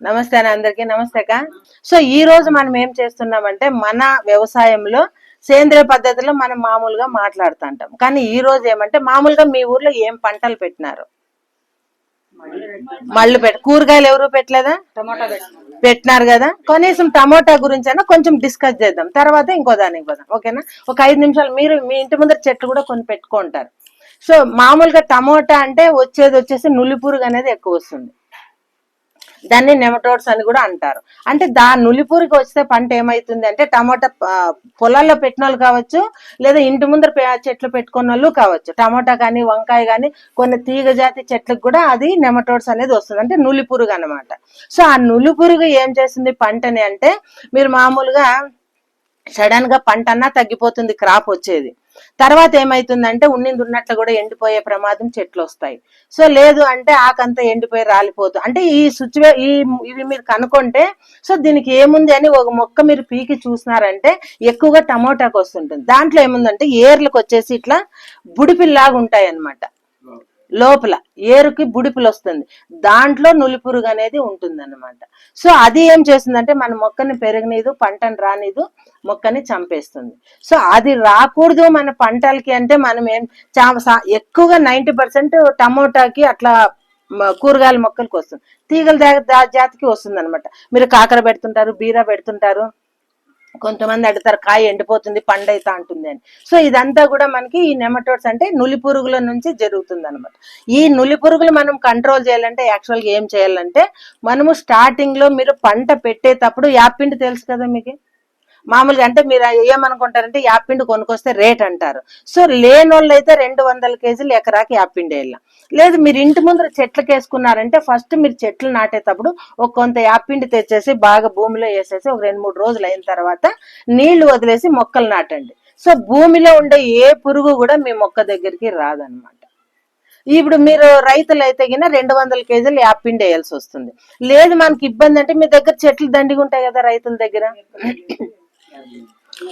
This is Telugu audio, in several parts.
నమస్తే అని అందరికీ నమస్తే అక్క. సో ఈ రోజు మనం ఏం చేస్తున్నామంటే మన వ్యవసాయంలో సేంద్రియ పద్ధతిలో మనం మామూలుగా మాట్లాడుతుంటాం. కానీ ఈ రోజు ఏమంటే మామూలుగా మీ ఊర్లో ఏం పంటలు పెట్టినారు? మళ్ళీ కూరగాయలు ఎవరు పెట్టలేదా? పెట్టినారు కదా. కనీసం టమోటా గురించి అయినా కొంచెం డిస్కస్ చేద్దాం, తర్వాత ఇంకో దానికి పోదాం. ఓకేనా? ఒక 5 నిమిషాలు మీరు మీ ఇంటి ముందర చెట్లు కూడా కొన్ని పెట్టుకుంటారు. సో మామూలుగా టమోటా అంటే వచ్చేసి నులిపురుగు అనేది ఎక్కువ వస్తుంది. దాన్ని నెమటోడ్స్ అని కూడా అంటారు. అంటే నులిపురికి వస్తే పంట ఏమైతుంది అంటే టమాటా పొలాల్లో పెట్టిన వాళ్ళు కావచ్చు, లేదా ఇంటి ముందర చెట్లు పెట్టుకున్న వాళ్ళు కావచ్చు, టమాటా కానీ వంకాయ కానీ కొన్ని తీగ జాతి చెట్లకు కూడా అది నెమటోడ్స్ అనేది వస్తుంది, అంటే నులిపురుగు అనమాట. సో ఆ నులిపురుగు ఏం చేస్తుంది పంటని అంటే, మీరు మామూలుగా సడన్ గా పంట అన్నా తగ్గిపోతుంది, క్రాప్ వచ్చేది. తర్వాత ఏమైతుందంటే ఉన్నట్లు కూడా ఎండిపోయే ప్రమాదం చెట్లు వస్తాయి. సో లేదు అంటే ఆకంతా ఎండిపోయి రాలిపోతుంది. అంటే ఇవి మీరు కనుక్కుంటే, సో దీనికి ఏముంది అని ఒక మొక్క మీరు పీకి చూసినారంటే ఎక్కువగా టమోటాకు వస్తుంటుంది. దాంట్లో ఏముందంటే ఏర్లకు వచ్చేసి ఇట్లా బుడిపిల్లాగా ఉంటాయి అన్నమాట. లోపల ఏరుకి బుడిపులు వస్తుంది, దాంట్లో నులిపురుగు అనేది ఉంటుంది అన్నమాట. సో అది ఏం చేస్తుందంటే మన మొక్కని పెరగనీదు, పంటను రానిదు, మొక్కని చంపేస్తుంది. సో అది రాకూడదు మన పంటలకి అంటే మనం ఎక్కువగా 90% టమోటాకి అట్లా కూరగాయల మొక్కలకి వస్తుంది, తీగల జాతికి వస్తుంది అనమాట. మీరు కాకర పెడుతుంటారు, బీర పెడుతుంటారు, కొంతమంది అడుగుతారు కాయ ఎండిపోతుంది పండు అయితే అంటుంది అని. సో ఇదంతా కూడా మనకి ఈ నెమటోడ్స్ అంటే నులి పురుగుల నుంచి జరుగుతుంది అనమాట. ఈ నులి పురుగులు మనం కంట్రోల్ చేయాలంటే యాక్చువల్గా ఏం చేయాలంటే, మనము స్టార్టింగ్ లో మీరు పంట పెట్టేటప్పుడు యాపిండి తెలుసు కదా మీకు. మామూలుగా అంటే మీరు ఏమనుకుంటారంటే యాపిండి కొనుక్కొస్తే రేట్ అంటారు. సో లేని వాళ్ళు అయితే 200 కేజీలు ఎకరాకి యాపిండి వేయాల. లేదు మీరు ఇంటి ముందర చెట్లకు వేసుకున్నారంటే, ఫస్ట్ మీరు చెట్లు నాటేటప్పుడు ఒక కొంత యాపిండి తెచ్చేసి బాగా భూమిలో వేసేసి ఒక 2-3 రోజులు అయిన తర్వాత నీళ్లు వదిలేసి మొక్కలు నాటండి. సో భూమిలో ఉండే ఏ పురుగు కూడా మీ మొక్క దగ్గరికి రాదనమాట. ఇప్పుడు మీరు రైతులు అయితే గిన 200 కేజీలు యాపిండి వేయాల్సి వస్తుంది. లేదు మనకి ఇబ్బంది అంటే మీ దగ్గర చెట్లు దండిగా ఉంటాయి కదా రైతుల దగ్గర,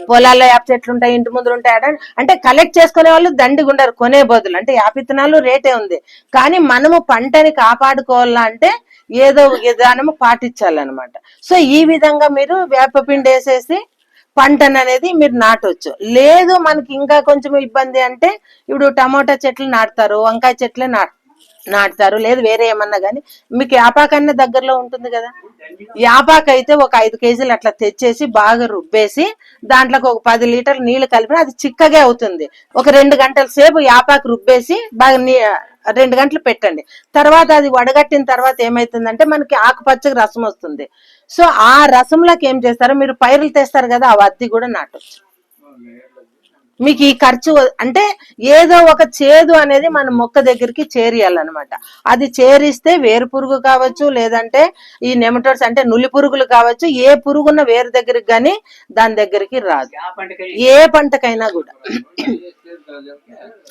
పొలాల్లో యాప చెట్లు ఉంటాయి, ఇంటి ముందు ఉంటాయి. అంటే కలెక్ట్ చేసుకునే వాళ్ళు దండిగా ఉండరు కొనే బదులు. అంటే యాపిత్తనాలు రేటే ఉంది, కానీ మనము పంటని కాపాడుకోవాలంటే ఏదో విధానము పాటించాలన్నమాట. సో ఈ విధంగా మీరు వేపపిండి వేసేసి పంటను అనేది మీరు నాటొచ్చు. లేదు మనకి ఇంకా కొంచెం ఇబ్బంది అంటే, ఇప్పుడు టమోటా చెట్లు నాటుతారు, వంకాయ చెట్లే నాటుతారు, లేదు వేరే ఏమన్నా కానీ మీకు యాపాకన్నా దగ్గరలో ఉంటుంది కదా. యాపాకు అయితే ఒక 5 కేజీలు అట్లా తెచ్చేసి బాగా రుబ్బేసి దాంట్లోకి ఒక 10 లీటర్లు నీళ్లు కలిపిన అది చిక్కగా అవుతుంది. ఒక 2 గంటల సేపు యాపాకు రుబ్బేసి బాగా 2 గంటలు పెట్టండి. తర్వాత అది వడగట్టిన తర్వాత ఏమైతుందంటే మనకి ఆకుపచ్చగా రసం వస్తుంది. సో ఆ రసంలోకి ఏం చేస్తారో, మీరు పైరులు తెస్తారు కదా, ఆ వద్ది కూడా నాటొచ్చు. మీకు ఈ ఖర్చు అంటే ఏదో ఒక చేదు అనేది మన మొక్క దగ్గరికి చేరియాలన్నమాట. అది చేరిస్తే వేరు పురుగు కావచ్చు, లేదంటే ఈ నెమటోడ్స్ అంటే నులి పురుగులు కావచ్చు, ఏ పురుగున్న వేరు దగ్గరికి కానీ దాని దగ్గరికి రాదు, ఏ పంటకైనా కూడా.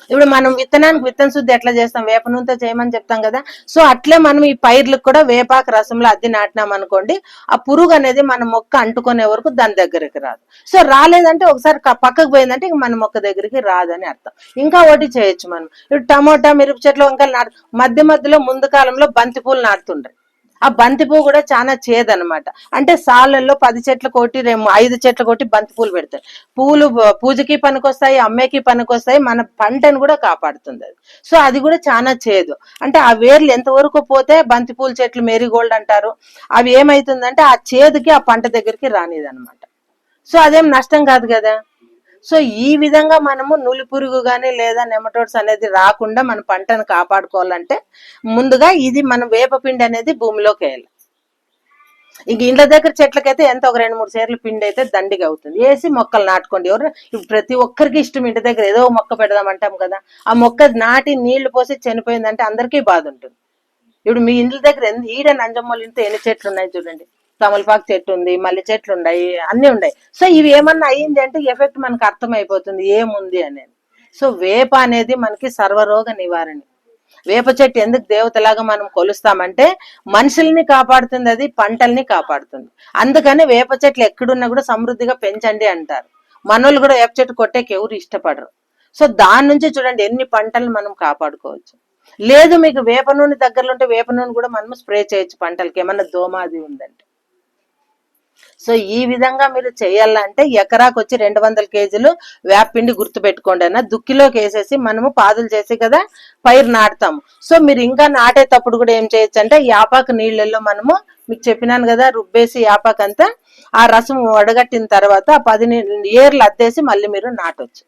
ఇప్పుడు మనం విత్తనానికి విత్తన శుద్ధి ఎట్లా చేస్తాం, వేప నూనెతో చేయమని చెప్తాం కదా. సో అట్లే మనం ఈ పైర్లకు కూడా వేపాకు రసంలో అద్ది నాటినాం అనుకోండి, ఆ పురుగు అనేది మన మొక్క అంటుకునే వరకు దాని దగ్గరికి రాదు. సో రాలేదంటే ఒకసారి పక్కకు పోయిందంటే మన మొక్క దగ్గరికి రాదని అర్థం. ఇంకా ఒకటి చేయొచ్చు మనం, ఇప్పుడు టమోటా మిరప చెట్లు వంకాయలు మధ్యలో ముందు కాలంలో బంతి పూలు నాటుతుండ్రు. ఆ బంతి పువ్వు కూడా చాలా చేదనమాట. అంటే సాళ్ళల్లో 10 చెట్లు కొట్టి 5 చెట్లు కొట్టి బంతి పూలు పెడతాయి. పూలు పూజకి పనికొస్తాయి, అమ్మేకి పనికొస్తాయి, మన పంటను కూడా కాపాడుతుంది అది. సో అది కూడా చాలా చేదు. అంటే ఆ వేర్లు ఎంతవరకు పోతే బంతి పూల చెట్లు మేరీగోల్డ్ అంటారు, అవి ఏమైతుందంటే ఆ చేదుకి ఆ పంట దగ్గరికి రానిదనమాట. సో అదేం నష్టం కాదు కదా. సో ఈ విధంగా మనము నులి పురుగు కానీ లేదా నెమటోడ్స్ అనేది రాకుండా మన పంటను కాపాడుకోవాలంటే ముందుగా ఇది మనం వేపపిండి అనేది భూమిలోకి వేయాలి. ఇంక ఇండ్ల దగ్గర చెట్లకైతే ఎంత ఒక 2-3 సేర్లు పిండి అయితే దండిగా అవుతుంది, వేసి మొక్కలు నాటుకోండి. ఎవరు ప్రతి ఒక్కరికి ఇష్టం ఇంటి దగ్గర ఏదో మొక్క పెడదామంటాం కదా, ఆ మొక్క నాటి నీళ్లు పోసి చనిపోయిందంటే అందరికీ బాధ ఉంటుంది. ఇప్పుడు మీ ఇండ్ల దగ్గర ఈడ నంజమ్మల ఇంట్లో ఎన్ని చెట్లు ఉన్నాయి చూడండి, తమలపాకు చెట్టు ఉంది, మల్లె చెట్లు ఉన్నాయి, అన్ని ఉన్నాయి. సో ఇవి ఏమన్నా అయ్యింది అంటే ఎఫెక్ట్ మనకు అర్థమైపోతుంది ఏముంది అనేది. సో వేప అనేది మనకి సర్వరోగ నివారణ. వేప చెట్టు ఎందుకు దేవతలాగా మనం కొలుస్తామంటే మనుషుల్ని కాపాడుతుంది, అది పంటల్ని కాపాడుతుంది. అందుకని వేప చెట్లు ఎక్కడున్నా కూడా సమృద్ధిగా పెంచండి అంటారు. మనోళ్ళు కూడా వేప చెట్టు కొట్టేకి ఎవరు ఇష్టపడరు. సో దాని నుంచి చూడండి ఎన్ని పంటలు మనం కాపాడుకోవచ్చు. లేదు మీకు వేప నూనె దగ్గరలో ఉంటే వేప నూనె కూడా మనం స్ప్రే చేయొచ్చు పంటలకి ఏమన్నా దోమ అది ఉందంటే. సో ఈ విధంగా మీరు చేయాలంటే ఎకరాకు వచ్చి 200 కేజీలు వేపపిండి గుర్తు పెట్టుకోండి అన్న. దుక్కిలోకి వేసేసి మనము పాదులు చేసి కదా పైరు నాటుతాము. సో మీరు ఇంకా నాటేటప్పుడు కూడా ఏం చేయొచ్చు అంటే యాపాకు నీళ్ళల్లో మనము మీకు చెప్పినాను కదా రుబ్బేసి యాపాకు అంతా ఆ రసం వడగట్టిన తర్వాత 10 ఏర్లు అద్దేసి మళ్ళీ మీరు నాటొచ్చు.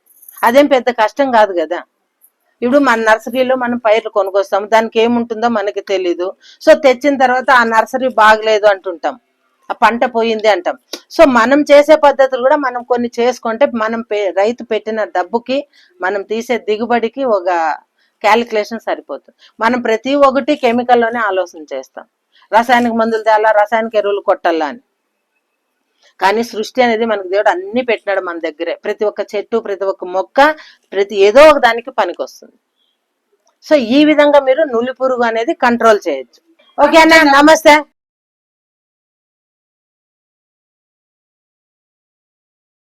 అదేం పెద్ద కష్టం కాదు కదా. ఇప్పుడు మన నర్సరీలో మనం పైర్లు కొనుక్కొస్తాము, దానికి ఏముంటుందో మనకి తెలీదు. సో తెచ్చిన తర్వాత ఆ నర్సరీ బాగలేదు అంటుంటాం, ఆ పంట పోయింది అంటాం. సో మనం చేసే పద్ధతులు కూడా మనం కొన్ని చేసుకుంటే మనం రైతు పెట్టిన డబ్బుకి మనం తీసే దిగుబడికి ఒక క్యాలిక్యులేషన్ సరిపోతుంది. మనం ప్రతి ఒక్కటి కెమికల్లోనే ఆలోచన చేస్తాం, రసాయనిక మందులు తేలా, రసాయనిక ఎరువులు కొట్టాలా అని. కానీ సృష్టి అనేది మనకు దేవుడు అన్ని పెట్టినాడు మన దగ్గరే. ప్రతి ఒక్క చెట్టు, ప్రతి ఒక్క మొక్క, ప్రతి ఏదో ఒక దానికి పనికి వస్తుంది. సో ఈ విధంగా మీరు నులి పురుగు అనేది కంట్రోల్ చేయొచ్చు. ఓకే అన్న, నమస్తే.